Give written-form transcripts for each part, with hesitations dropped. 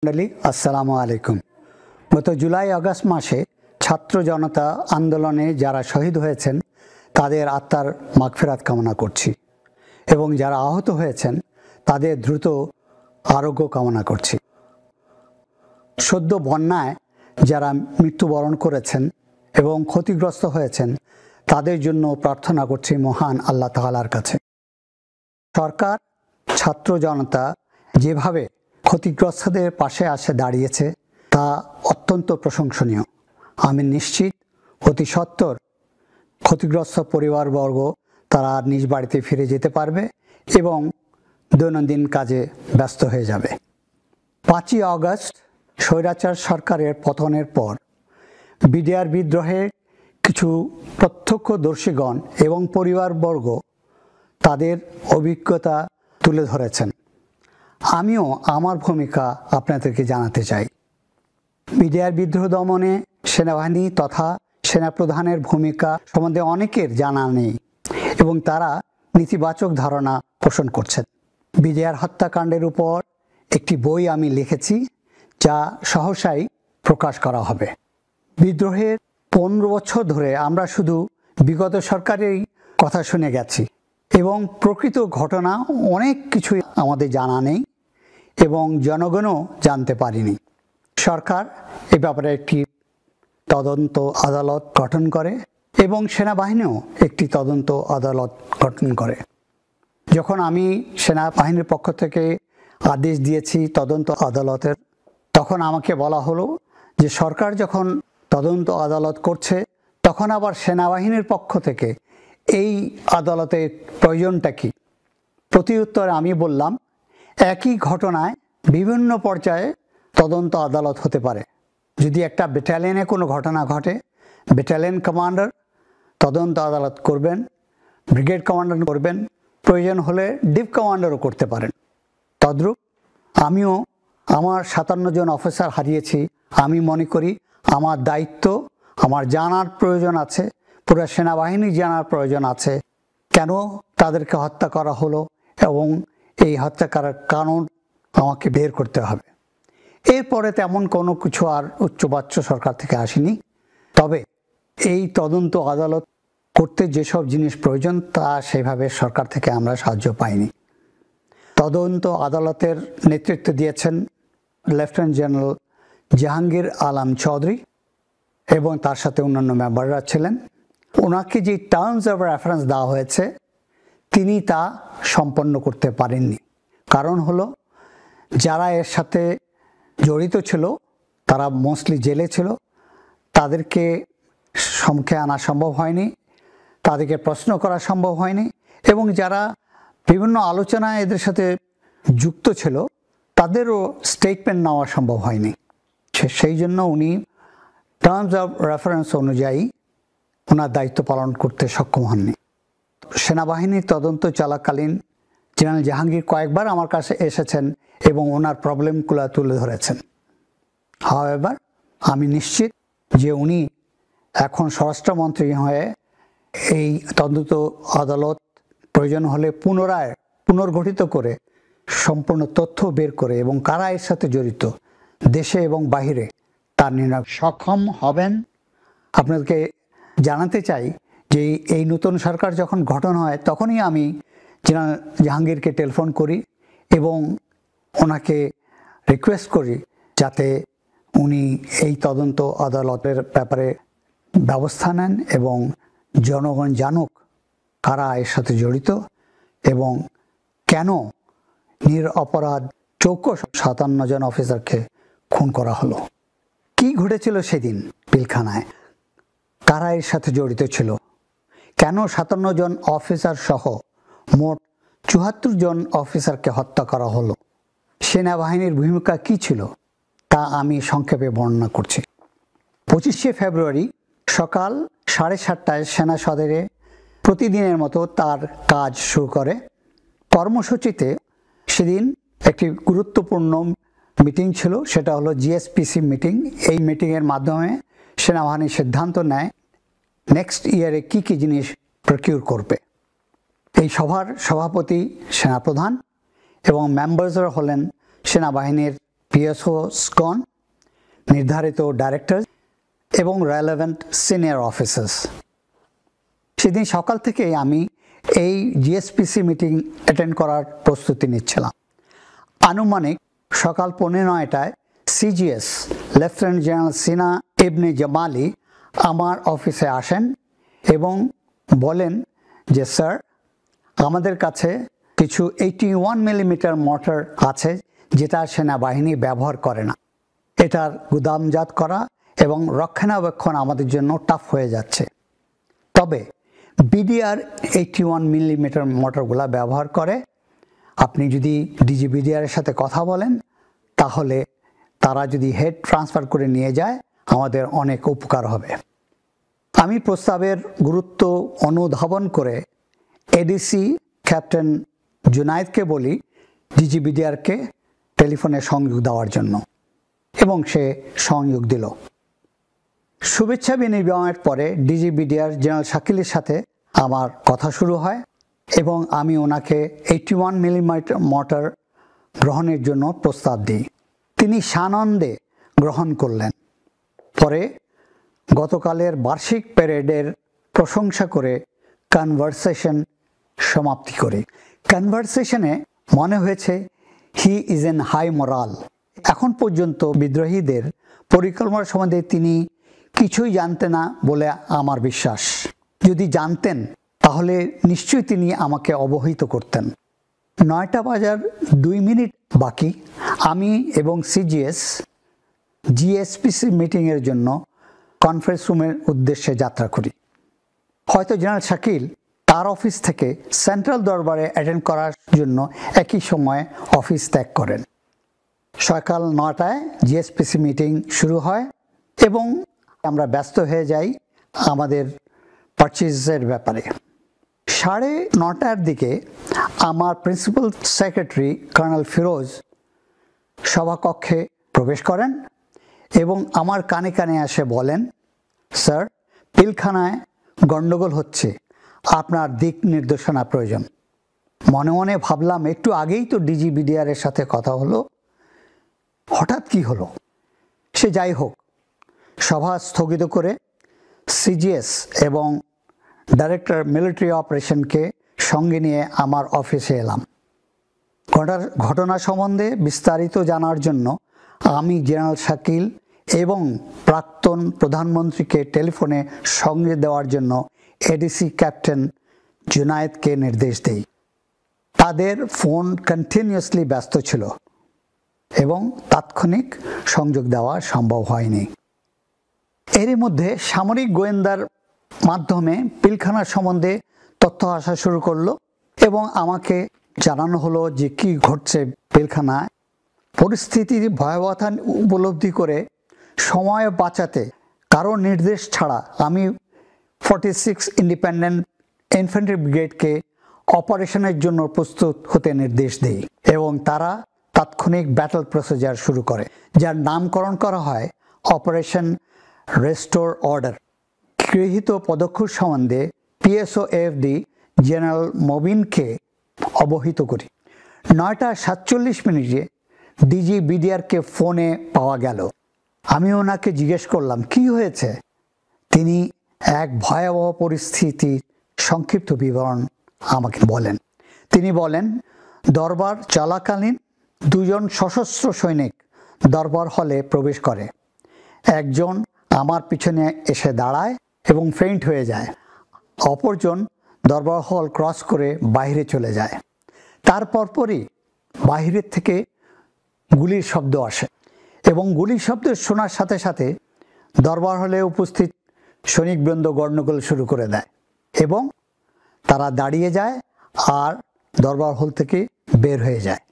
মন্ডলী আসসালামু আলাইকুম। গত জুলাই আগস্ট মাসে ছাত্র জনতা আন্দোলনে যারা শহীদ হয়েছেন তাদের আত্মার মাগফিরাত কামনা করছি এবং যারা আহত হয়েছেন তাদের দ্রুত আরোগ্য কামনা করছি। সদ্য বন্যায় যারা মৃত্যুবরণ করেছেন এবং ক্ষতিগ্রস্ত হয়েছেন তাদের জন্য প্রার্থনা করছি মহান আল্লাহ তাআলার কাছে। সরকার ছাত্র জনতা যেভাবে ক্ষতিগ্রস্তদের পাশে আসে দাঁড়িয়েছে তা অত্যন্ত প্রশংসনীয়। আমি নিশ্চিত অতি সত্বর ক্ষতিগ্রস্ত পরিবারবর্গ তারা নিজ বাড়িতে ফিরে যেতে পারবে এবং দৈনন্দিন কাজে ব্যস্ত হয়ে যাবে। 5ই আগস্ট স্বৈরাচার সরকারের পতনের পর বিডিআর বিদ্রোহে কিছু প্রত্যক্ষদর্শীগণ এবং পরিবারবর্গ তাদের অভিজ্ঞতা তুলে ধরেছেন। আমিও আমার ভূমিকা আপনাদেরকে জানাতে চাই। বিডিআর বিদ্রোহ দমনে সেনাবাহিনী তথা সেনাপ্রধানের ভূমিকা সম্বন্ধে অনেকের জানা নেই এবং তারা নেতিবাচক ধারণা পোষণ করছেন। বিডিআর হত্যাকাণ্ডের উপর একটি বই আমি লিখেছি যা সহসাই প্রকাশ করা হবে। বিদ্রোহের 15 বছর ধরে আমরা শুধু বিগত সরকারের কথা শুনে গেছি এবং প্রকৃত ঘটনা অনেক কিছুই আমাদের জানা নেই এবং জনগণও জানতে পারিনি। সরকার এ ব্যাপারে একটি তদন্ত আদালত গঠন করে এবং সেনাবাহিনীও একটি তদন্ত আদালত গঠন করে। যখন আমি সেনাবাহিনীর পক্ষ থেকে আদেশ দিয়েছি তদন্ত আদালতের, তখন আমাকে বলা হলো যে সরকার যখন তদন্ত আদালত করছে তখন আবার সেনাবাহিনীর পক্ষ থেকে এই আদালতের প্রয়োজনটা কি? প্রতিউত্তরে আমি বললাম, একই ঘটনায় বিভিন্ন পর্যায়ে তদন্ত আদালত হতে পারে। যদি একটা ব্যাটালিয়নে কোনো ঘটনা ঘটে, ব্যাটালিয়ন কমান্ডার তদন্ত আদালত করবেন, ব্রিগেড কমান্ডার করবেন, প্রয়োজন হলে ডিপ কমান্ডারও করতে পারেন। তদ্রূপ আমিও আমার 57 জন অফিসার হারিয়েছি। আমি মনে করি আমার দায়িত্ব, আমার জানার প্রয়োজন আছে, পুরো সেনাবাহিনী জানার প্রয়োজন আছে কেন তাদেরকে হত্যা করা হলো এবং এই হত্যা করার কারণ আমাকে বের করতে হবে। এরপরে তেমন কোনো কিছু আর উচ্চবাচ্য সরকার থেকে আসেনি। তবে এই তদন্ত আদালত করতে যেসব জিনিস প্রয়োজন তা সেভাবে সরকার থেকে আমরা সাহায্য পাইনি। তদন্ত আদালতের নেতৃত্ব দিয়েছেন লেফটেন্যান্ট জেনারেল জাহাঙ্গীর আলম চৌধুরী এবং তার সাথে অন্যান্য মেম্বাররা ছিলেন। ওনাকে যে টার্মস অফ রেফারেন্স দেওয়া হয়েছে তিনি তা সম্পন্ন করতে পারেননি। কারণ হলো যারা এর সাথে জড়িত ছিল তারা মোস্টলি জেলে ছিল, তাদেরকে সম্মুখে আনা সম্ভব হয়নি, তাদেরকে প্রশ্ন করা সম্ভব হয়নি এবং যারা বিভিন্ন আলোচনায় এদের সাথে যুক্ত ছিল তাদেরও স্টেটমেন্ট নেওয়া সম্ভব হয়নি। সেই জন্য উনি টার্মস অফ রেফারেন্স অনুযায়ী ওনার দায়িত্ব পালন করতে সক্ষম হননি। সেনাবাহিনীর তদন্ত চলাকালীন জেনারেল জাহাঙ্গীর কয়েকবার আমার কাছে এসেছেন এবং ওনার প্রবলেমগুলো তুলে ধরেছেন। হাওয়েভার আমি নিশ্চিত যে উনি এখন স্বরাষ্ট্রমন্ত্রী হয়ে এই তদন্ত আদালত প্রয়োজন হলে পুনর্গঠিত করে সম্পূর্ণ তথ্য বের করে এবং কারা এর সাথে জড়িত দেশে এবং বাহিরে তার নির্ণয় সক্ষম হবেন। আপনাদেরকে জানাতে চাই যে এই নতুন সরকার যখন গঠন হয় তখনই আমি জেনারেল জাহাঙ্গীরকে টেলিফোন করি এবং ওনাকে রিকোয়েস্ট করি যাতে উনি এই তদন্ত আদালতের ব্যাপারে ব্যবস্থা নেন এবং জনগণ জানুক কারা এর সাথে জড়িত এবং কেন নিরপরাধ 57 জন অফিসারকে খুন করা হলো। কি ঘটেছিল সেদিন পিলখানায়, কারা এর সাথে জড়িত ছিল, কেন 57 জন অফিসার সহ মোট 74 জন অফিসারকে হত্যা করা হলো, সেনাবাহিনীর ভূমিকা কি ছিল তা আমি সংক্ষেপে বর্ণনা করছি। 25শে ফেব্রুয়ারি সকাল 7:30টায় সেনা সদরে প্রতিদিনের মতো তার কাজ শুরু করে। কর্মসূচিতে সেদিন একটি গুরুত্বপূর্ণ মিটিং ছিল, সেটা হলো জিএসপিসি মিটিং। এই মিটিংয়ের মাধ্যমে সেনাবাহিনী সিদ্ধান্ত নেয় নেক্সট ইয়ারে কী কী জিনিস প্রকিউর করবে। এই সভার সভাপতি সেনাপ্রধান এবং মেম্বার্সরা হলেন সেনাবাহিনীর পিএসওসগণ, নির্ধারিত ডাইরেক্টর এবং রেলেভেন্ট সিনিয়র অফিসার্স। সেদিন সকাল থেকেই আমি এই জিএসপিসি মিটিং অ্যাটেন্ড করার প্রস্তুতি নিচ্ছিলাম। আনুমানিক সকাল 9:15টায় সিজিএস লেফটেন্যান্ট জেনারেল সিনা ইবনে জামালি আমার অফিসে আসেন এবং বলেন যে স্যার, আমাদের কাছে কিছু 81 মিলিমিটার মর্টার আছে যেটা সেনাবাহিনী ব্যবহার করে না। এটার গুদামজাত করা এবং রক্ষণাবেক্ষণ আমাদের জন্য টাফ হয়ে যাচ্ছে। তবে বিডিআর 81 মিলিমিটার মর্টারগুলো ব্যবহার করে। আপনি যদি ডিজিবিডিআরের সাথে কথা বলেন তাহলে তারা যদি হেড ট্রান্সফার করে নিয়ে যায় আমাদের অনেক উপকার হবে। আমি প্রস্তাবের গুরুত্ব অনুধাবন করে এডিসি ক্যাপ্টেন জুনায়েদকে বলি ডিজিবিডিআরকে টেলিফোনে সংযোগ দেওয়ার জন্য, এবং সে সংযোগ দিল। শুভেচ্ছা বিনিময়ের পরে ডিজিবিডিআর জেনারেল শাকিলের সাথে আমার কথা শুরু হয় এবং আমি ওনাকে 81 মিলিমিটার মর্টার গ্রহণের জন্য প্রস্তাব দিই। তিনি সানন্দে গ্রহণ করলেন। পরে গতকালের বার্ষিক প্যারেডের প্রশংসা করে কনভারসেশন সমাপ্তি করি। কনভারসেশনে মনে হয়েছে he is an high moral. এখন পর্যন্ত বিদ্রোহীদের পরিকল্পনা সম্বন্ধে তিনি কিছুই জানতেন না বলে আমার বিশ্বাস। যদি জানতেন তাহলে নিশ্চয়ই তিনি আমাকে অবহিত করতেন। 9টা বাজার 2 মিনিট বাকি আমি এবং সিজিএস জিএসপিসি মিটিংয়ের জন্য কনফারেন্স রুমের উদ্দেশ্যে যাত্রা করি। হয়তো জেনারেল শাকিল তার অফিস থেকে সেন্ট্রাল দরবারে অ্যাটেন্ড করার জন্য একই সময়ে অফিস ত্যাগ করেন। সকাল 9টায় জিএসপিসি মিটিং শুরু হয় এবং আমরা ব্যস্ত হয়ে যাই আমাদের পারচেজের ব্যাপারে। 9:30টার দিকে আমার প্রিন্সিপাল সেক্রেটারি কর্নেল ফিরোজ সভাকক্ষে প্রবেশ করেন এবং আমার কানে কানে এসে বলেন, স্যার, পিলখানায় গণ্ডগোল হচ্ছে, আপনার দিক নির্দেশনা প্রয়োজন। মনে মনে ভাবলাম একটু আগেই তো ডিজিবিডিআরের সাথে কথা হলো, হঠাৎ কি হলো? সে যাই হোক, সভা স্থগিত করে সিজিএস এবং ডাইরেক্টর মিলিটারি অপারেশনকে সঙ্গে নিয়ে আমার অফিসে এলাম। ঘটনা সম্বন্ধে বিস্তারিত জানার জন্য আমি জেনারেল শাকিল এবং প্রাক্তন প্রধানমন্ত্রীকে টেলিফোনে সঙ্গে দেওয়ার জন্য এডিসি ক্যাপ্টেন জুনায়েদকে নির্দেশ দেই। তাদের ফোন কন্টিনিউয়াসলি ব্যস্ত ছিল এবং তাৎক্ষণিক সংযোগ দেওয়া সম্ভব হয়নি। এরই মধ্যে সামরিক গোয়েন্দার মাধ্যমে পিলখানার সম্বন্ধে তথ্য আসা শুরু করলো এবং আমাকে জানানো হলো যে কি ঘটছে পিলখানায়। পরিস্থিতির ভয়াবহতা উপলব্ধি করে সময় বাঁচাতে কারো নির্দেশ ছাড়া আমি 46 ইন্ডিপেন্ডেন্ট ইনফ্যান্ট্রি ব্রিগেডকে অপারেশনের জন্য প্রস্তুত হতে নির্দেশ দেই এবং তারা তাৎক্ষণিক ব্যাটল প্রসিজার শুরু করে, যার নামকরণ করা হয় অপারেশন রেস্টোর অর্ডার। গৃহীত পদক্ষেপ সম্বন্ধে পিএসওএফডি জেনারেল মবিনকে অবহিত করি। 9:47 ডিজিবিডিআরকে ফোনে পাওয়া গেল। আমি ওনাকে জিজ্ঞেস করলাম কি হয়েছে। তিনি এক ভয়াবহ পরিস্থিতির সংক্ষিপ্ত বিবরণ আমাকে বলেন। তিনি বলেন, দরবার চলাকালীন 2 জন সশস্ত্র সৈনিক দরবার হলে প্রবেশ করে। একজন আমার পিছনে এসে দাঁড়ায় এবং ফেইন্ট হয়ে যায়। অপরজন দরবার হল ক্রস করে বাইরে চলে যায়। তার পরপরই বাইরের থেকে গুলির শব্দ আসে এবং গুলির শব্দ শোনার সাথে সাথে দরবার হলে উপস্থিত সৈনিকবৃন্দ গণ্ডগোল শুরু করে দেয় এবং তারা দাঁড়িয়ে যায় আর দরবার হল থেকে বের হয়ে যায়।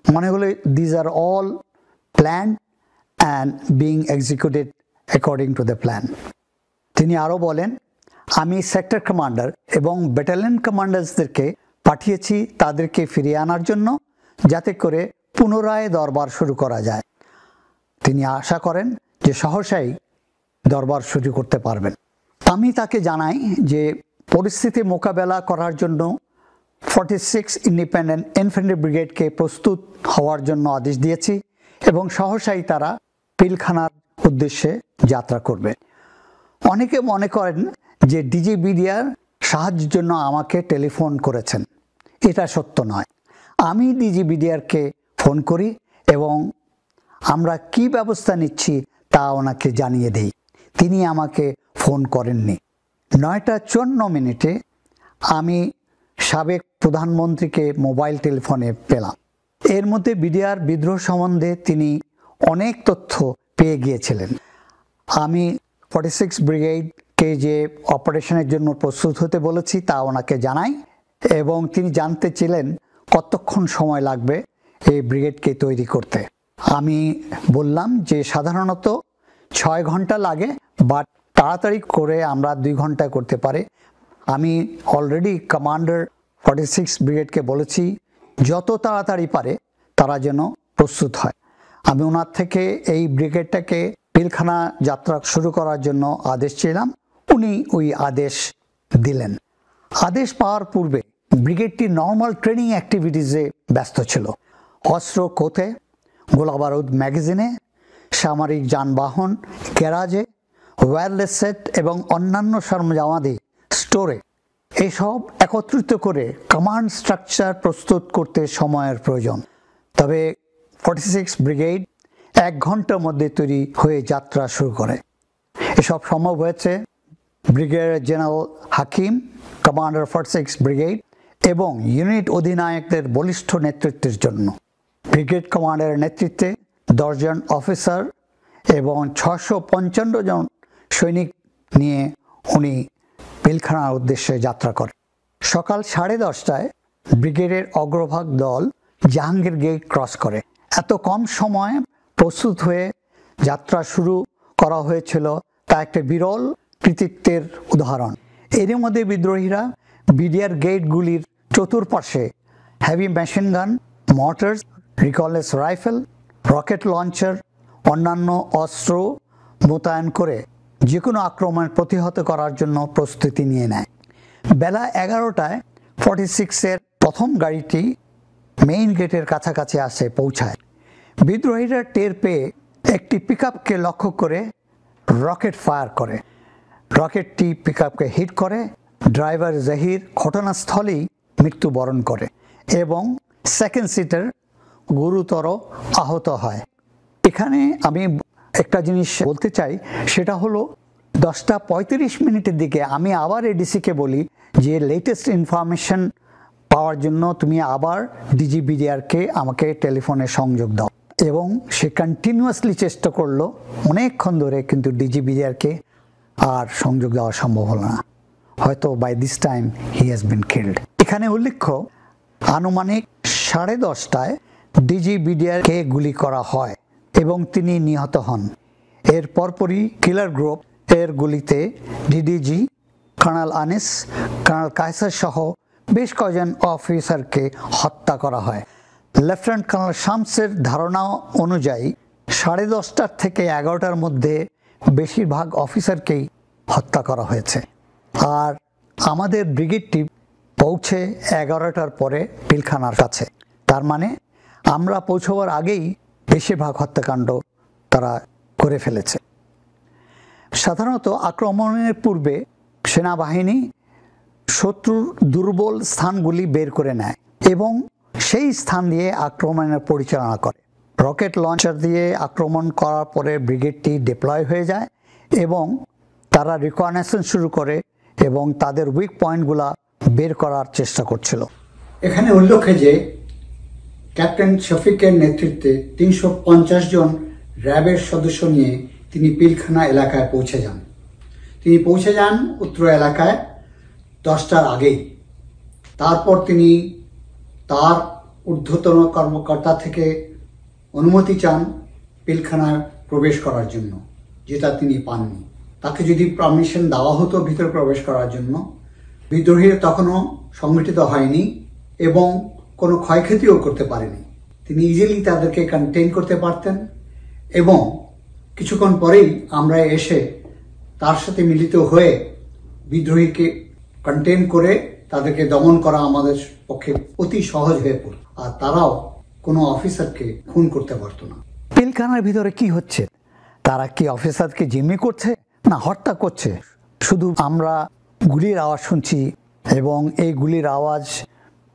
মনে হলো these are all plan and being executed according to the plan. তিনি আরও বলেন, আমি সেক্টর কমান্ডার এবং ব্যাটালিয়ন কমান্ডার্সদেরকে পাঠিয়েছি তাদেরকে ফিরিয়ে আনার জন্য, যাতে করে পুনরায় দরবার শুরু করা যায়। তিনি আশা করেন যে সহসাই দরবার শুরু করতে পারবেন। আমি তাকে জানাই যে পরিস্থিতি মোকাবেলা করার জন্য 46 ইন্ডিপেন্ডেন্ট ইনফ্যান্ট্রি ব্রিগেডকে প্রস্তুত হওয়ার জন্য আদেশ দিয়েছি এবং সহসাই তারা পিলখানার উদ্দেশ্যে যাত্রা করবে। অনেকে মনে করেন যে ডিজি বিডিআর সাহায্যের জন্য আমাকে টেলিফোন করেছেন। এটা সত্য নয়। আমি ডিজি বিডিআরকে ফোন করি এবং আমরা কি ব্যবস্থা নিচ্ছি তা ওনাকে জানিয়ে দেই। তিনি আমাকে ফোন করেননি। 9:54 আমি সাবেক প্রধানমন্ত্রীকে মোবাইল টেলিফোনে পেলাম। এর মধ্যে বিডিআর বিদ্রোহ সম্বন্ধে তিনি অনেক তথ্য পেয়ে গিয়েছিলেন। আমি 46 ব্রিগেডকে যে অপারেশনের জন্য প্রস্তুত হতে বলেছি তা ওনাকে জানাই এবং তিনি জানতে ছিলেন কতক্ষণ সময় লাগবে এই ব্রিগেডকে তৈরি করতে। আমি বললাম যে সাধারণত 6 ঘন্টা লাগে, বাট তাড়াতাড়ি করে আমরা 2 ঘন্টায় করতে পারি। আমি অলরেডি কমান্ডার 46 ব্রিগেডকে বলেছি যত তাড়াতাড়ি পারে তারা যেন প্রস্তুত হয়। আমি ওনার থেকে এই ব্রিগেডটাকে পিলখানা যাত্রা শুরু করার জন্য আদেশ ছিলাম। উনি ওই আদেশ দিলেন। আদেশ পাওয়ার পূর্বে ব্রিগেডটি নর্মাল ট্রেনিং অ্যাক্টিভিটিসে ব্যস্ত ছিল। অস্ত্র কোথে, গোলাবারুদ ম্যাগাজিনে, সামরিক যানবাহন গ্যারাজে, ওয়্যারলেস সেট এবং অন্যান্য সরঞ্জামাদি স্টোরে। এসব একত্রিত করে কমান্ড স্ট্রাকচার প্রস্তুত করতে সময়ের প্রয়োজন। তবে 46 ব্রিগেড 1 ঘন্টার মধ্যে তৈরি হয়ে যাত্রা শুরু করে। এসব সম্ভব হয়েছে ব্রিগেডিয়ার জেনারেল হাকিম, কমান্ডার 46 ব্রিগেড এবং ইউনিট অধিনায়কদের বলিষ্ঠ নেতৃত্বের জন্য। ব্রিগেড কমান্ডারের নেতৃত্বে 10 জন অফিসার এবং 655 জন সৈনিক নিয়ে উনি পিলখানার উদ্দেশ্যে যাত্রা করেন। সকাল 10:30টায় ব্রিগেডের অগ্রভাগ দল জাহাঙ্গীর গেট ক্রস করে। এত কম সময়ে প্রস্তুত হয়ে যাত্রা শুরু করা হয়েছিল তা একটা বিরল কৃতিত্বের উদাহরণ। এর মধ্যে বিদ্রোহীরা বিডিআর গেটগুলির চতুর্পাশে heavy machine gun, mortars, recoilless rifle, rocket launcher, অন্যান্য অস্ত্র মোতায়েন করে যে কোনো আক্রমণ প্রতিহত করার জন্য প্রস্তুতি নিয়ে নেয়। বেলা 11টায় 46-এর প্রথম গাড়িটি মেইন গেটের কাছাকাছি পৌঁছায়। বিদ্রোহীরা টের পেয়ে একটি পিকআপকে লক্ষ্য করে রকেট ফায়ার করে। রকেটটি পিকআপকে হিট করে। ড্রাইভার জাহির ঘটনাস্থলেই মৃত্যুবরণ করে এবং সেকেন্ড সিটার গুরুতর আহত হয়। এখানে আমি একটা জিনিস বলতে চাই, সেটা হলো 10:35 দিকে আমি আবার এডিসিকে বলি যে লেটেস্ট ইনফরমেশন পাওয়ার জন্য তুমি আবার ডিজি বিডিআরকে আমাকে টেলিফোনে সংযোগ দাও, এবং সে কন্টিনিউয়াসলি চেষ্টা করলো অনেকক্ষণ ধরে, কিন্তু ডিজি বিডিআরকে আর সংযোগ দেওয়া সম্ভব হলো না। হয়তো by this time he has been killed. এখানে উল্লেখ্য, আনুমানিক 10:30টায় ডিজি বিডিআরকে গুলি করা হয় এবং তিনি নিহত হন। এর পরপরই কিলার গ্রুপ এর গুলিতে DDG, colonel Anis, colonel Kaiser সহ বেশ কয়েকজন অফিসারকে হত্যা করা হয়। লেফটেন্যান্ট কর্নেল শামসের ধারণা অনুযায়ী 10:30 থেকে 11টার মধ্যে বেশিরভাগ অফিসারকেই হত্যা করা হয়েছে। আর আমাদের ব্রিগেডটি পৌঁছে 11টার পরে পিলখানার কাছে। তার মানে আমরা পৌঁছবার আগেই বেশিরভাগ হত্যাকাণ্ড তারা করে ফেলেছে। সাধারণত আক্রমণের পূর্বে সেনাবাহিনী শত্রুর দুর্বল স্থানগুলি বের করে নেয় এবং সেই স্থান দিয়ে আক্রমণের পরিচালনা করে। রকেট লঞ্চার দিয়ে আক্রমণ করার পরে ব্রিগেডটি ডিপ্লয় হয়ে যায় এবং তারা রিকনেসেন্স শুরু করে এবং তাদের উইক পয়েন্টগুলা বের করার চেষ্টা করছিল। এখানে উল্লেখ্য যে ক্যাপ্টেন শফিকের নেতৃত্বে 350 জন র্যাবের সদস্য নিয়ে তিনি পিলখানা এলাকায় পৌঁছে যান। তিনি পৌঁছে যান উত্তর এলাকায় 10টার আগেই। তারপর তিনি তার ঊর্ধ্বতন কর্মকর্তা থেকে অনুমতি চান পিলখানায় প্রবেশ করার জন্য, যেটা তিনি পাননি। তাকে যদি পারমিশন দেওয়া হতো ভিতরে প্রবেশ করার জন্য, বিদ্রোহীরা তখনও সংগঠিত হয়নি এবং কোনো ক্ষয়ক্ষতিও করতে পারেনি। তিনি ইজিলি তাদেরকে কন্টেইন করতে পারতেন এবং কিছুক্ষণ পরেই আমরা এসে তার সাথে মিলিত হয়ে বিদ্রোহীকে কন্টেইন করে তাদেরকে দমন করা আমাদের পক্ষে অতি সহজ হয়ে পড়ত, আর তারাও কোনো অফিসারকে খুন করতে পারত না। পিলখানার ভিতরে কি হচ্ছে? তারা কি অফিসারকে জিম্মি করছে না হত্যা করছে? শুধু আমরা গুলির আওয়াজ শুনছি এবং এই গুলির আওয়াজ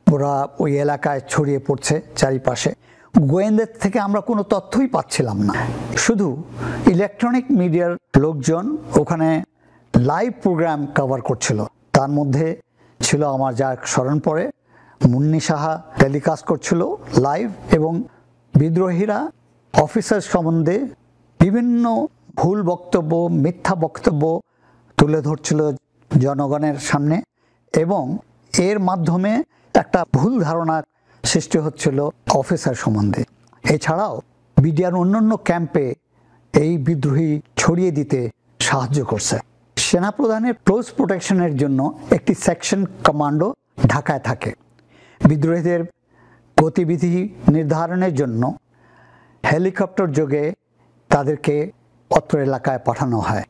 পুরা ওই এলাকায় ছড়িয়ে পড়ছে চারিপাশে। গোয়েন্দার থেকে আমরা কোনো তথ্যই পাচ্ছিলাম না। শুধু ইলেকট্রনিক মিডিয়ার লোকজন ওখানে লাইভ প্রোগ্রাম কভার করছিল। তার মধ্যে ছিল আমার যা স্মরণ পড়ে, মুন্নি সাহা টেলিকাস্ট করছিল লাইভ এবং বিদ্রোহীরা অফিসার সম্বন্ধে বিভিন্ন ভুল বক্তব্য, মিথ্যা বক্তব্য তুলে ধরছিল জনগণের সামনে এবং এর মাধ্যমে একটা ভুল ধারণা সৃষ্টি হচ্ছিল অফিসার সম্বন্ধে। এছাড়াও বিডিআর অন্যান্য ক্যাম্পে এই বিদ্রোহী ছড়িয়ে দিতে সাহায্য করছে। সেনাপ্রধানের ক্লোজ প্রোটেকশনের জন্য একটি সেকশন কমান্ডো ঢাকায় থাকে। বিদ্রোহীদের গতিবিধি নির্ধারণের জন্য হেলিকপ্টার যোগে তাদেরকে অত্র এলাকায় পাঠানো হয়।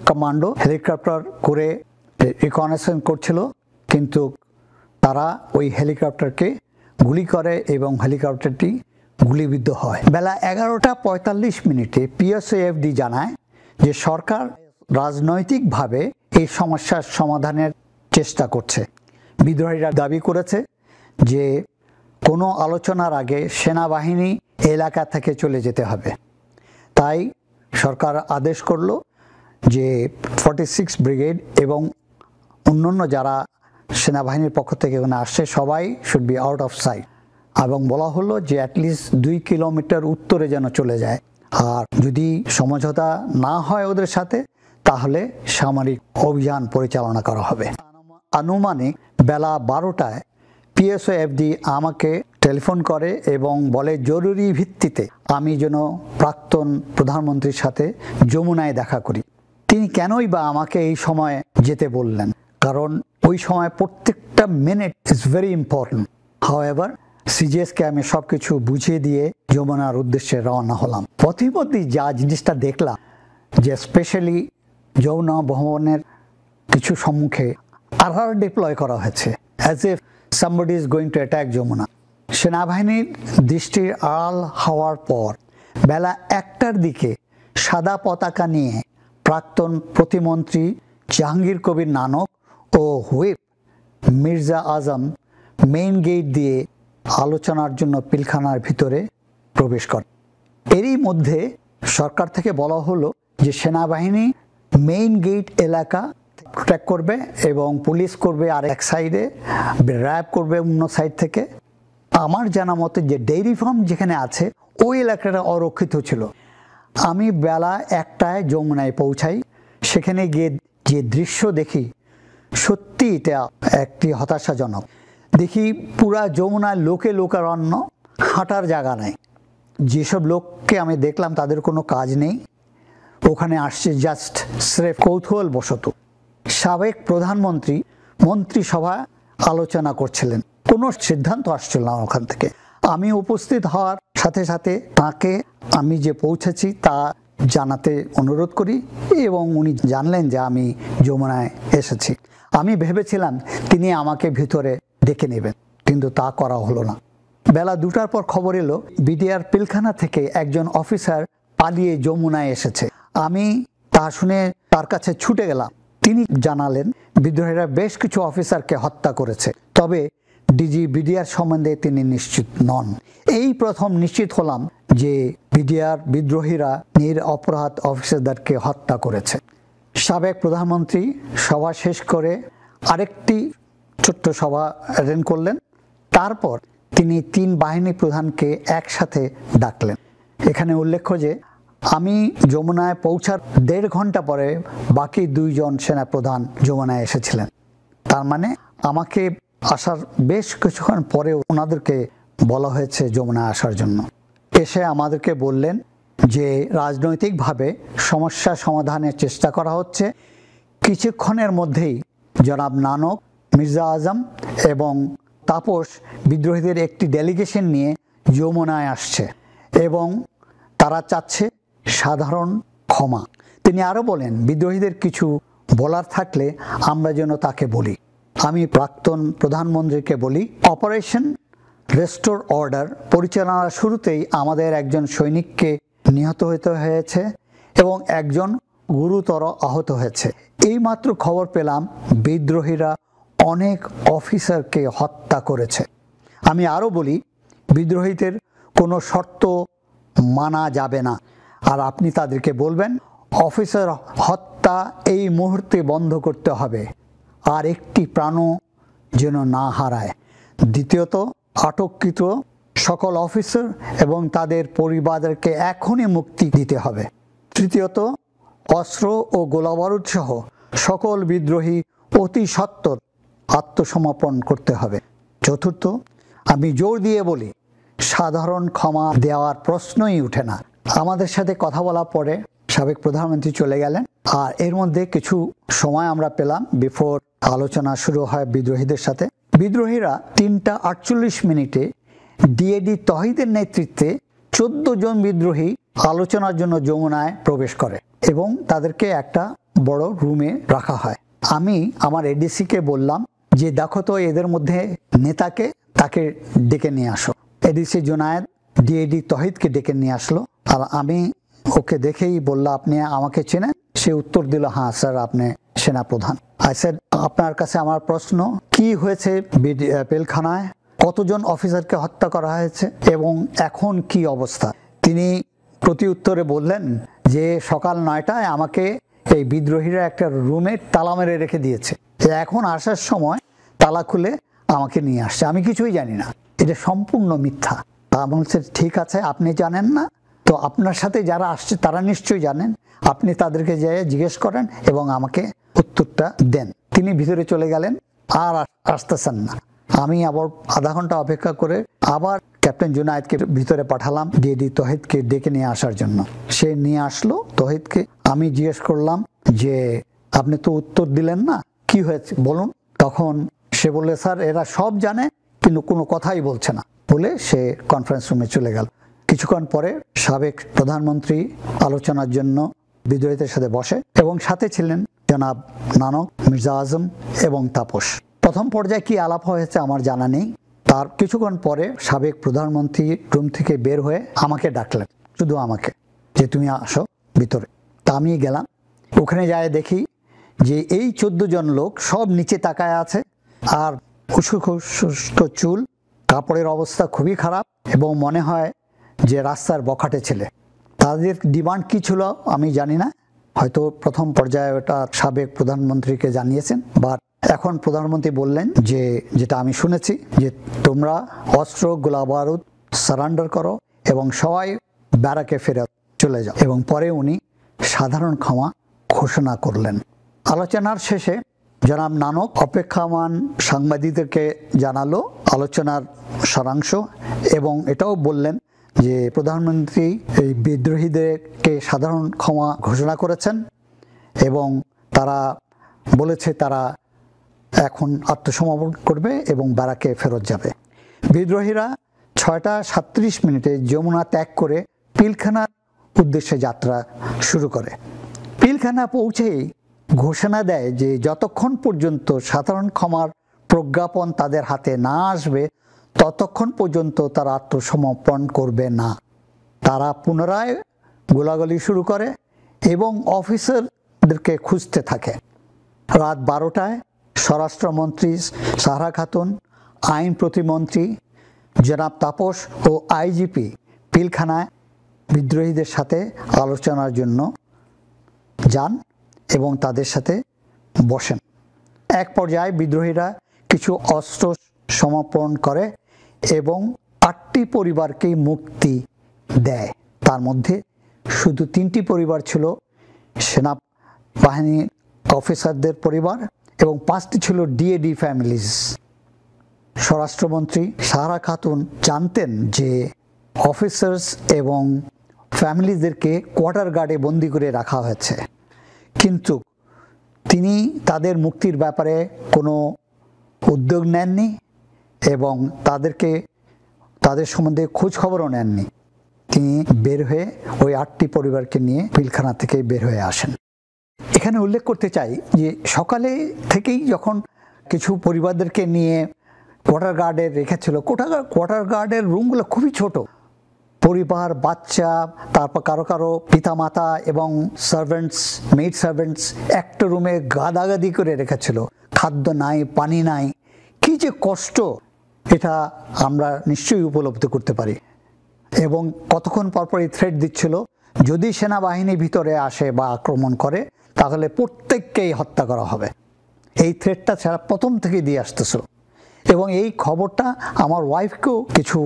কমান্ডো হেলিকপ্টার করে রিকনেসেন্স করছিল, কিন্তু তারা ওই হেলিকপ্টারকে গুলি করে এবং হেলিকপ্টারটি গুলিবিদ্ধ হয়। বেলা 11:45 পিএসএফডি জানায় যে সরকার রাজনৈতিকভাবে এই সমস্যার সমাধানের চেষ্টা করছে। বিদ্রোহীরা দাবি করেছে যে কোনো আলোচনার আগে সেনাবাহিনী এলাকা থেকে চলে যেতে হবে। তাই সরকার আদেশ করলো যে 46 ব্রিগেড এবং অন্যান্য যারা সেনাবাহিনীর পক্ষ থেকে এখানে আসছে সবাই should be out of sight, এবং বলা হলো যে অ্যাটলিস্ট 2 কিলোমিটার উত্তরে যেন চলে যায়। আর যদি সমঝোতা না হয় ওদের সাথে, তাহলে সামরিক অভিযান পরিচালনা করা হবে। আনুমানিক বেলা 12টায় পিএসএফডি আমাকে টেলিফোন করে এবং বলে জরুরি ভিত্তিতে আমি যেন প্রাক্তন প্রধানমন্ত্রীর সাথে যমুনায় দেখা করি। তিনি কেনই বা আমাকে এই সময় যেতে বললেন, কারণ ওই সময় প্রত্যেকটা minute is very important. However সিজিএসকে আমি সবকিছু বুঝিয়ে দিয়ে যমুনার উদ্দেশ্যে রওনা হলাম। পথিমধ্যে যা জিনিসটা দেখলাম যে স্পেশালি যমুনা ভবনের কিছু সম্মুখে আরআর ডিপ্লয় করা হয়েছে, as if somebody is going to attack Jamuna. সেনাবাহিনীর দৃষ্টির আড়াল হওয়ার পর বেলা 1টার দিকে সাদা পতাকা নিয়ে প্রাক্তন প্রতিমন্ত্রী জাহাঙ্গীর কবির নানক ও হুইপ মির্জা আজম মেইন গেট দিয়ে আলোচনার জন্য পিলখানার ভিতরে প্রবেশ করে। এরই মধ্যে সরকার থেকে বলা হলো যে সেনাবাহিনী মেইন গেট এলাকা প্রোটেক্ট করবে এবং পুলিশ করবে আর এক সাইডে, র্যাব করবে অন্য সাইড থেকে। আমার জানা মতে যে ডেইরি ফার্ম যেখানে আছে ওই এলাকাটা অরক্ষিত ছিল। আমি বেলা 1টায় যমুনায় পৌঁছাই। সেখানে গিয়ে যে দৃশ্য দেখি সত্যি এটা একটি হতাশাজনক। দেখি পুরা যমুনায় লোকে লোকারণ্য, হাঁটার জায়গা নেই। যেসব লোককে আমি দেখলাম তাদের কোনো কাজ নেই, ওখানে আসছে জাস্ট স্রেফ কৌতূহল বশত। সাবেক প্রধানমন্ত্রী মন্ত্রিসভা আলোচনা করছিলেন, কোনো সিদ্ধান্ত আসছিল না ওখান থেকে। আমি উপস্থিত হওয়ার সাথে সাথে তাকে আমি যে পৌঁছেছি তা জানাতে অনুরোধ করি এবং উনি জানলেন যে আমি যমুনায় এসেছি। আমি ভেবেছিলাম তিনি আমাকে ভিতরে ডেকে নেবেন, কিন্তু তা করা হলো না। বেলা 2টার পর খবর এলো বিডিআর পিলখানা থেকে একজন অফিসার পালিয়ে যমুনায় এসেছে। আমি তা শুনে তার কাছে ছুটে গেলাম। তিনি জানালেন বিদ্রোহীরা বেশ কিছু অফিসারকে হত্যা করেছে, তবে ডিজি বিডিআর সম্বন্ধে তিনি নিশ্চিত নন। এই প্রথম নিশ্চিত হলাম যে বিডিআর বিদ্রোহীরা নিরপরাধ অফিসারদেরকে হত্যা করেছে। সাবেক প্রধানমন্ত্রী সভা শেষ করে আরেকটি ছোট্ট সভা অ্যাটেন্ড করলেন। তারপর তিনি 3 বাহিনী প্রধানকে একসাথে ডাকলেন। এখানে উল্লেখ্য যে আমি যমুনায় পৌঁছার 1.5 ঘন্টা পরে বাকি 2 জন সেনাপ্রধান যমুনায় এসেছিলেন। তার মানে আমাকে আসার বেশ কিছুক্ষণ পরে ওনাদেরকে বলা হয়েছে যমুনায় আসার জন্য। এসে আমাদেরকে বললেন যে রাজনৈতিকভাবে সমস্যা সমাধানের চেষ্টা করা হচ্ছে। কিছুক্ষণের মধ্যেই জনাব নানক, মির্জা আজম এবং তাপস বিদ্রোহীদের একটি ডেলিগেশন নিয়ে যমুনায় আসছে এবং তারা চাচ্ছে সাধারণ ক্ষমা। তিনি আরও বলেন বিদ্রোহীদের কিছু বলার থাকলে আমরা যেন তাকে বলি। আমি প্রাক্তন প্রধানমন্ত্রীকে বলি, অপারেশন রেস্টোর অর্ডার পরিচালনার শুরুতেই আমাদের একজন সৈনিককে নিহত হতে হয়েছে এবং একজন গুরুতর আহত হয়েছে। এইমাত্র খবর পেলাম বিদ্রোহীরা অনেক অফিসারকে হত্যা করেছে। আমি আরও বলি, বিদ্রোহীদের কোনো শর্ত মানা যাবে না। আর আপনি তাদেরকে বলবেন অফিসার হত্যা এই মুহূর্তে বন্ধ করতে হবে, আর একটি প্রাণও যেন না হারায়। দ্বিতীয়ত, আটককৃত সকল অফিসার এবং তাদের পরিবারকে এখনই মুক্তি দিতে হবে। তৃতীয়ত, অস্ত্র ও গোলাবারুদ সহ সকল বিদ্রোহী অতি সত্বর আত্মসমর্পণ করতে হবে। চতুর্থ, আমি জোর দিয়ে বলি, সাধারণ ক্ষমা দেওয়ার প্রশ্নই উঠে না। আমাদের সাথে কথা বলার পরে সাবেক প্রধানমন্ত্রী চলে গেলেন, আর এর মধ্যে কিছু সময় আমরা পেলাম বিফোর আলোচনা শুরু হয় বিদ্রোহীদের সাথে। বিদ্রোহীরা 3:48 ডিএডি তহিদের নেতৃত্বে 14 জন বিদ্রোহী আলোচনার জন্য যমুনায় প্রবেশ করে এবং তাদেরকে একটা বড় রুমে রাখা হয়। আমি আমার এডিসিকে বললাম যে দেখো তো এদের মধ্যে নেতাকে, তাকে ডেকে নিয়ে আসো। এডিসি জুনায়েদ ডিএডি তহিদকে ডেকে নিয়ে আসলো, আর আমি ওকে দেখেই বললাম আপনি আমাকে চেনেন? সে উত্তর দিল, হ্যাঁ স্যার, আপনি সেনাপ্রধান। আই সেড, আপনার কাছে আমার প্রশ্ন, কি হয়েছে পিলখানায়? কতজন অফিসারকে হত্যা করা হয়েছে এবং এখন কি অবস্থা? তিনি প্রতি উত্তরে বললেন যে সকাল 9টায় আমাকে এই বিদ্রোহীরা একটা রুমে তালা মেরে রেখে দিয়েছে, এখন আসার সময় তালা খুলে আমাকে নিয়ে আসছে, আমি কিছুই জানি না। এটা সম্পূর্ণ মিথ্যা। আমি বলছি ঠিক আছে, আপনি জানেন না তো আপনার সাথে যারা আসছে তারা নিশ্চয়ই জানেন, আপনি তাদেরকে যেয়ে জিজ্ঞেস করেন এবং আমাকে উত্তরটা দেন। তিনি ভিতরে চলে গেলেন, আর আসতেছেন না। আমি আবার আধা ঘন্টা অপেক্ষা করে আবার ক্যাপ্টেন জুনায়েদকে ভিতরে পাঠালাম ডিএডি তহিদকে ডেকে নিয়ে আসার জন্য। সে নিয়ে আসলো তহিদকে। আমি জিজ্ঞেস করলাম যে আপনি তো উত্তর দিলেন না, কি হয়েছে বলুন। তখন সে বললে, স্যার এরা সব জানে কিন্তু কোনো কথাই বলছে না, বলে সে কনফারেন্স রুমে চলে গেল। কিছুক্ষণ পরে সাবেক প্রধানমন্ত্রী আলোচনার জন্য বিদ্রোহীদের সাথে বসে এবং সাথে ছিলেন জনাব নানক, মির্জা আজম এবং তাপস। প্রথম পর্যায়ে কি আলাপ হয়েছে আমার জানা নেই। তার কিছুক্ষণ পরে সাবেক প্রধানমন্ত্রী রুম থেকে বের হয়ে আমাকে ডাকলেন, শুধু আমাকে, যে তুমি আসো ভিতরে। তা আমি গেলাম। ওখানে যায় দেখি যে এই 14 জন লোক সব নিচে তাকায় আছে, আর শুষ্ক চুল, কাপড়ের অবস্থা খুবই খারাপ এবং মনে হয় যে রাস্তার বখাটে ছেলে। তাদের ডিমান্ড কি ছিল আমি জানি না, হয়তো প্রথম পর্যায়ে ওটা সাবেক প্রধানমন্ত্রীকে জানিয়েছেন, বাট এখন প্রধানমন্ত্রী বললেন যে যেটা আমি শুনেছি, যে তোমরা অস্ত্র গোলাবারুদ সারেন্ডার করো এবং সবাই ব্যারাকে ফেরত চলে যাও। এবং পরে উনি সাধারণ ক্ষমা ঘোষণা করলেন। আলোচনার শেষে জনাব নানক অপেক্ষামান সাংবাদিকদেরকে জানালো আলোচনার সারাংশ এবং এটাও বললেন যে প্রধানমন্ত্রী এই বিদ্রোহীদেরকে সাধারণ ক্ষমা ঘোষণা করেছেন এবং তারা বলেছে তারা এখন আত্মসমর্পণ করবে এবং ব্যারাকে ফেরত যাবে। বিদ্রোহীরা 6:37 যমুনা ত্যাগ করে পিলখানার উদ্দেশ্যে যাত্রা শুরু করে। পিলখানা পৌঁছেই ঘোষণা দেয় যে যতক্ষণ পর্যন্ত সাধারণ ক্ষমার প্রজ্ঞাপন তাদের হাতে না আসবে ততক্ষণ পর্যন্ত তারা আত্মসমর্পণ করবে না। তারা পুনরায় গোলাগুলি শুরু করে এবং অফিসারদেরকে খুঁজতে থাকে। রাত 12টায় স্বরাষ্ট্রমন্ত্রী সাহারা খাতুন, আইন প্রতিমন্ত্রী জনাব তাপস ও আইজিপি পিলখানায় বিদ্রোহীদের সাথে আলোচনার জন্য যান এবং তাদের সাথে বসেন। এক পর্যায়ে বিদ্রোহীরা কিছু অস্ত্র সমর্পণ করে এবং 8টি পরিবারকেই মুক্তি দেয়। তার মধ্যে শুধু 3টি পরিবার ছিল সেনাবাহিনীর অফিসারদের পরিবার এবং 5টি ছিল ডিএডি ফ্যামিলিজ। স্বরাষ্ট্রমন্ত্রী সাহারা খাতুন জানতেন যে অফিসার্স এবং ফ্যামিলিদেরকে কোয়ার্টার গার্ডে বন্দি করে রাখা হয়েছে, কিন্তু তিনি তাদের মুক্তির ব্যাপারে কোনো উদ্যোগ নেননি এবং তাদের সম্বন্ধে খোঁজ খবরও নেননি। তিনি বের হয়ে ওই 8টি পরিবারকে নিয়ে পিলখানা থেকে বের হয়ে আসেন। এখানে উল্লেখ করতে চাই যে সকালে থেকেই যখন কিছু পরিবারদেরকে নিয়ে কোয়ার্টার গার্ডে রেখেছিল, কোয়ার্টার গার্ডের রুমগুলো খুবই ছোট, পরিবার, বাচ্চা, তারপর কারো কারো পিতামাতা এবং সার্ভেন্টস, মেড সার্ভেন্টস একটা রুমে গাদাগাদি করে রেখেছিল। খাদ্য নাই, পানি নাই, কি যে কষ্ট এটা আমরা নিশ্চয়ই উপলব্ধি করতে পারি। এবং কতক্ষণ পরপর এই থ্রেট দিচ্ছিল, যদি সেনাবাহিনী ভিতরে আসে বা আক্রমণ করে তাহলে প্রত্যেককেই হত্যা করা হবে। এই থ্রেটটা ছাড়া প্রথম থেকেই দিয়ে আসতেছিল। এবং এই খবরটা আমার ওয়াইফকেও কিছু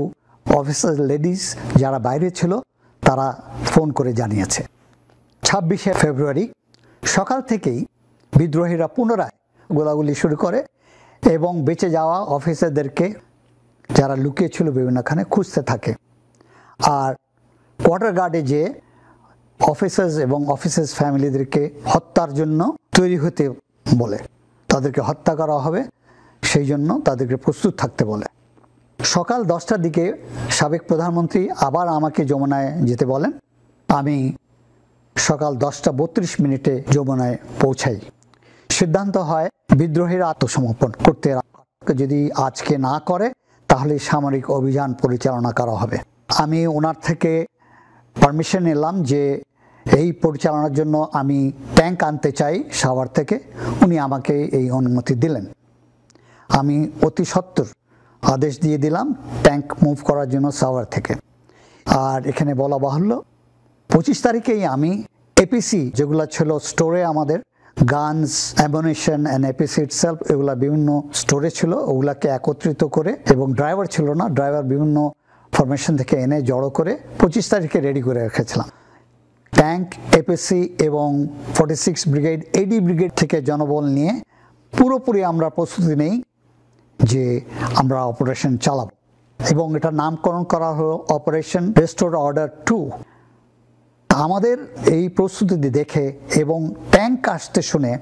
অফিসার লেডিস যারা বাইরে ছিল তারা ফোন করে জানিয়েছে। 26শে ফেব্রুয়ারি সকাল থেকেই বিদ্রোহীরা পুনরায় গোলাগুলি শুরু করে এবং বেঁচে যাওয়া অফিসারদেরকে যারা লুকিয়েছিল বিভিন্নখানে খুঁজতে থাকে। আর কোয়ার্টার গার্ডে যে অফিসার্স এবং অফিসার্স ফ্যামিলিদেরকে হত্যার জন্য তৈরি হতে বলে, তাদেরকে হত্যা করা হবে সেই জন্য তাদেরকে প্রস্তুত থাকতে বলে। সকাল 10টার দিকে সাবেক প্রধানমন্ত্রী আবার আমাকে যমুনায় যেতে বলেন। আমি সকাল 10:32 যমুনায় পৌঁছাই। সিদ্ধান্ত হয় বিদ্রোহীরা আত্মসমর্পণ করতে, যদি আজকে না করে তাহলে সামরিক অভিযান পরিচালনা করা হবে। আমি ওনার থেকে পারমিশন নিলাম যে এই পরিচালনার জন্য আমি ট্যাঙ্ক আনতে চাই সাভার থেকে। উনি আমাকে এই অনুমতি দিলেন। আমি অতি সত্বর আদেশ দিয়ে দিলাম ট্যাঙ্ক মুভ করার জন্য সাভার থেকে। আর এখানে বলা বাহুল্য 25 তারিখেই আমি এপিসি যেগুলো ছিল স্টোরে, আমাদের guns, ammunition and APC itself, এগুলা বিভিন্ন স্টোরে ছিল, ওগুলাকে একত্রিত করে, এবং ড্রাইভার ছিল না, ড্রাইভার বিভিন্ন ফরমেশন থেকে এনে জড়ো করে 25 তারিখে রেডি করে রেখেছিলাম। ট্যাঙ্ক, এপিসি এবং 46 ব্রিগেড, এডি ব্রিগেড থেকে জনবল নিয়ে পুরোপুরি আমরা প্রস্তুতি নেই যে আমরা অপারেশন চালাব। এবং এটা নামকরণ করা হলো অপারেশন রেস্টোর অর্ডার 2। আমাদের এই প্রস্তুতি দেখে এবং ট্যাঙ্ক আসতে শুনে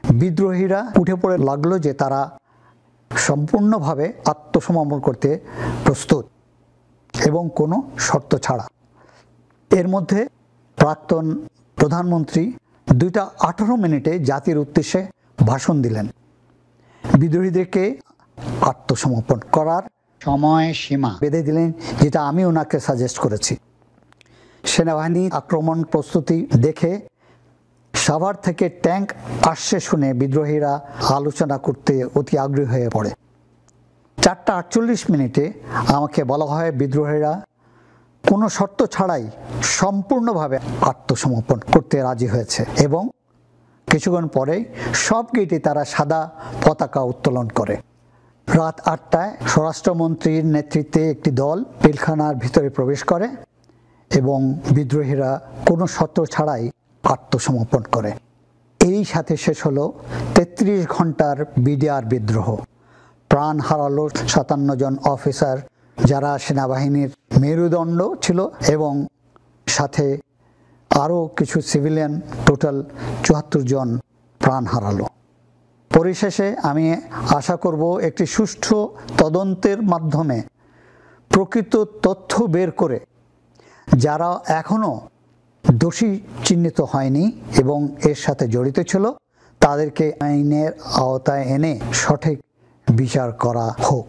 বিদ্রোহীরা উঠে পড়ে লাগলো যে তারা সম্পূর্ণভাবে আত্মসমর্পণ করতে প্রস্তুত এবং কোনো শর্ত ছাড়া। এর মধ্যে প্রাক্তন প্রধানমন্ত্রী 2:18 জাতির উদ্দেশ্যে ভাষণ দিলেন। বিদ্রোহীদেরকে আত্মসমর্পণ করার সময় সীমা বেঁধে দিলেন, যেটা আমি ওনাকে সাজেস্ট করেছি। সেনাবাহিনী আক্রমণ প্রস্তুতি দেখে সাভার থেকে ট্যাঙ্ক আসছে শুনে বিদ্রোহীরা আলোচনা করতে অতি আগ্রহী হয়ে পড়ে। 4:48 আমাকে বলা হয় বিদ্রোহীরা কোনো শর্ত ছাড়াই সম্পূর্ণভাবে আত্মসমর্পণ করতে রাজি হয়েছে এবং কিছুক্ষণ পরেই সব গেটে তারা সাদা পতাকা উত্তোলন করে। রাত 8টায় স্বরাষ্ট্রমন্ত্রীর নেতৃত্বে একটি দল পিলখানার ভিতরে প্রবেশ করে এবং বিদ্রোহীরা কোনো শর্ত ছাড়াই আত্মসমর্পণ করে। এই সাথে শেষ হলো 33 ঘন্টার বিডিআর বিদ্রোহ। প্রাণ হারালো 57 জন অফিসার যারা সেনাবাহিনীর মেরুদণ্ড ছিল এবং সাথে আরও কিছু সিভিলিয়ান, টোটাল 74 জন প্রাণ হারালো। পরিশেষে আমি আশা করব একটি সুষ্ঠু তদন্তের মাধ্যমে প্রকৃত তথ্য বের করে যারা এখনও দোষী চিহ্নিত হয়নি এবং এর সাথে জড়িত ছিল তাদেরকে আইনের আওতায় এনে সঠিক বিচার করা হোক।